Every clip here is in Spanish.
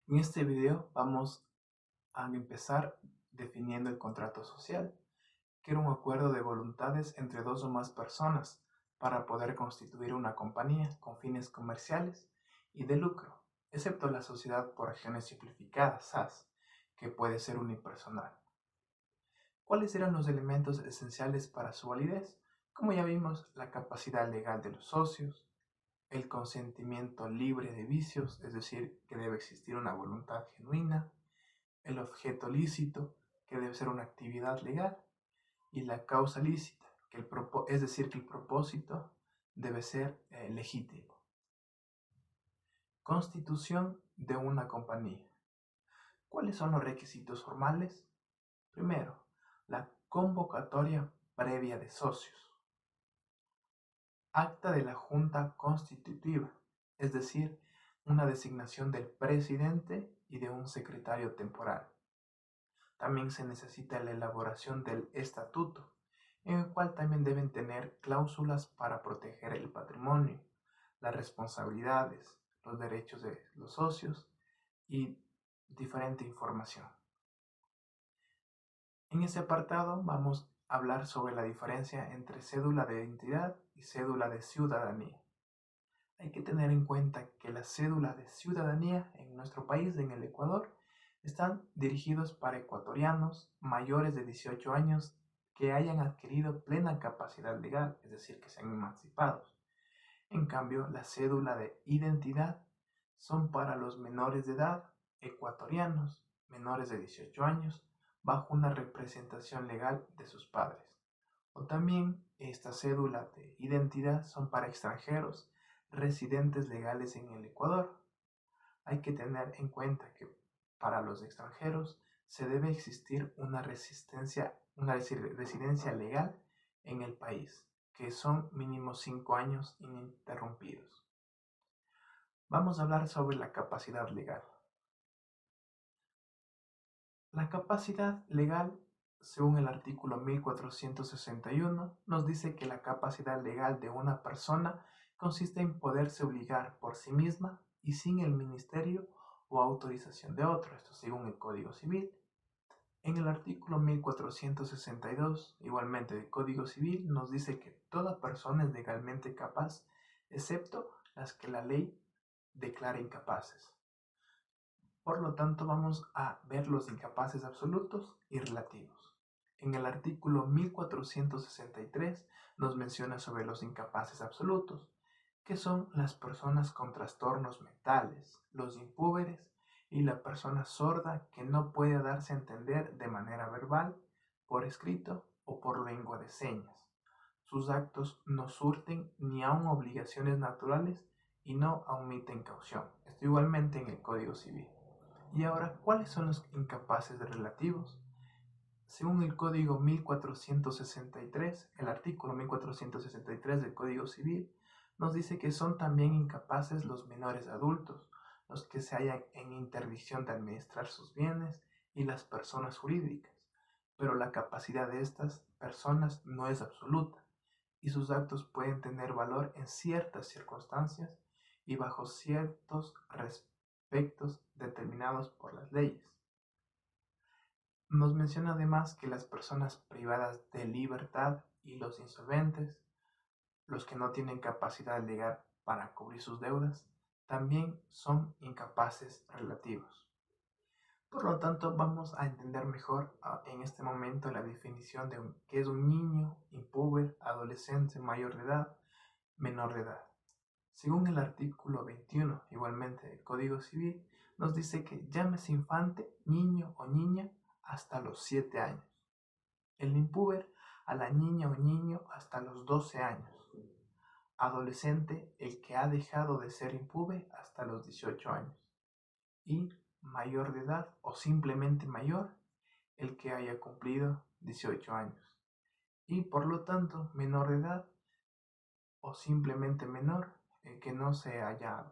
En este video vamos a empezar definiendo el contrato social, que era un acuerdo de voluntades entre dos o más personas para poder constituir una compañía con fines comerciales y de lucro, excepto la sociedad por acciones simplificadas, SAS, que puede ser unipersonal. ¿Cuáles eran los elementos esenciales para su validez? Como ya vimos, la capacidad legal de los socios, el consentimiento libre de vicios, es decir, que debe existir una voluntad genuina, el objeto lícito, que debe ser una actividad legal, y la causa lícita, es decir, que el propósito debe ser legítimo. Constitución de una compañía. ¿Cuáles son los requisitos formales? Primero, la convocatoria previa de socios. Acta de la Junta Constitutiva, es decir, una designación del presidente y de un secretario temporal. También se necesita la elaboración del estatuto, en el cual también deben tener cláusulas para proteger el patrimonio, las responsabilidades, los derechos de los socios y diferente información. En ese apartado vamos a hablar sobre la diferencia entre cédula de identidad y cédula de ciudadanía. Hay que tener en cuenta que las cédulas de ciudadanía en nuestro país, en el Ecuador, están dirigidos para ecuatorianos mayores de 18 años que hayan adquirido plena capacidad legal, es decir, que sean emancipados. En cambio, la cédula de identidad son para los menores de edad ecuatorianos menores de 18 años bajo una representación legal de sus padres. O también esta cédula de identidad son para extranjeros residentes legales en el Ecuador. Hay que tener en cuenta que para los extranjeros se debe existir una residencia legal en el país, que son mínimo 5 años ininterrumpidos. Vamos a hablar sobre la capacidad legal. La capacidad legal, según el artículo 1461, nos dice que la capacidad legal de una persona consiste en poderse obligar por sí misma y sin el ministerio o autorización de otro, esto según el Código Civil. En el artículo 1462, igualmente del Código Civil, nos dice que toda persona es legalmente capaz, excepto las que la ley declara incapaces. Por lo tanto, vamos a ver los incapaces absolutos y relativos. En el artículo 1463 nos menciona sobre los incapaces absolutos, que son las personas con trastornos mentales, los impúberes y la persona sorda que no puede darse a entender de manera verbal, por escrito o por lengua de señas. Sus actos no surten ni aun obligaciones naturales y no omiten caución. Esto igualmente en el Código Civil. Y ahora, ¿cuáles son los incapaces relativos? Según el Código 1463, el artículo 1463 del Código Civil, nos dice que son también incapaces los menores adultos, los que se hallan en interdicción de administrar sus bienes y las personas jurídicas. Pero la capacidad de estas personas no es absoluta y sus actos pueden tener valor en ciertas circunstancias y bajo ciertos aspectos determinados por las leyes. Nos menciona además que las personas privadas de libertad y los insolventes, los que no tienen capacidad legal para cubrir sus deudas, también son incapaces relativos. Por lo tanto, vamos a entender mejor en este momento la definición de qué es un niño, impúber, adolescente, mayor de edad, menor de edad. Según el artículo 21, igualmente del Código Civil, nos dice que llámese infante, niño o niña hasta los 7 años. El impúber a la niña o niño hasta los 12 años. Adolescente, el que ha dejado de ser impúber hasta los 18 años. Y mayor de edad o simplemente mayor, el que haya cumplido 18 años. Y por lo tanto, menor de edad o simplemente menor, el que no se haya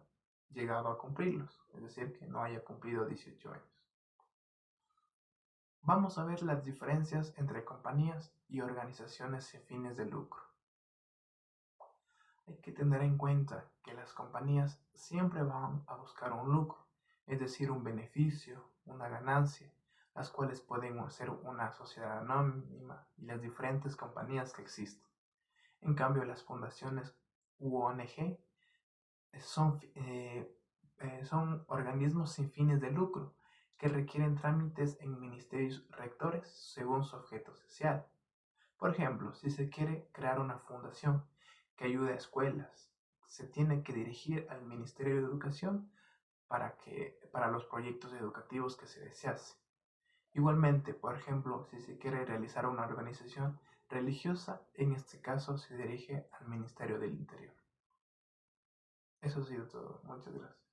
llegado a cumplirlos, es decir, que no haya cumplido 18 años. Vamos a ver las diferencias entre compañías y organizaciones sin fines de lucro. Hay que tener en cuenta que las compañías siempre van a buscar un lucro, es decir, un beneficio, una ganancia, las cuales pueden ser una sociedad anónima y las diferentes compañías que existen. En cambio, las fundaciones u ONG son organismos sin fines de lucro que requieren trámites en ministerios rectores según su objeto social. Por ejemplo, si se quiere crear una fundación que ayude a escuelas, se tiene que dirigir al Ministerio de Educación para los proyectos educativos que se desease. Igualmente, por ejemplo, si se quiere realizar una organización religiosa, en este caso se dirige al Ministerio del Interior. Eso ha sido todo. Muchas gracias.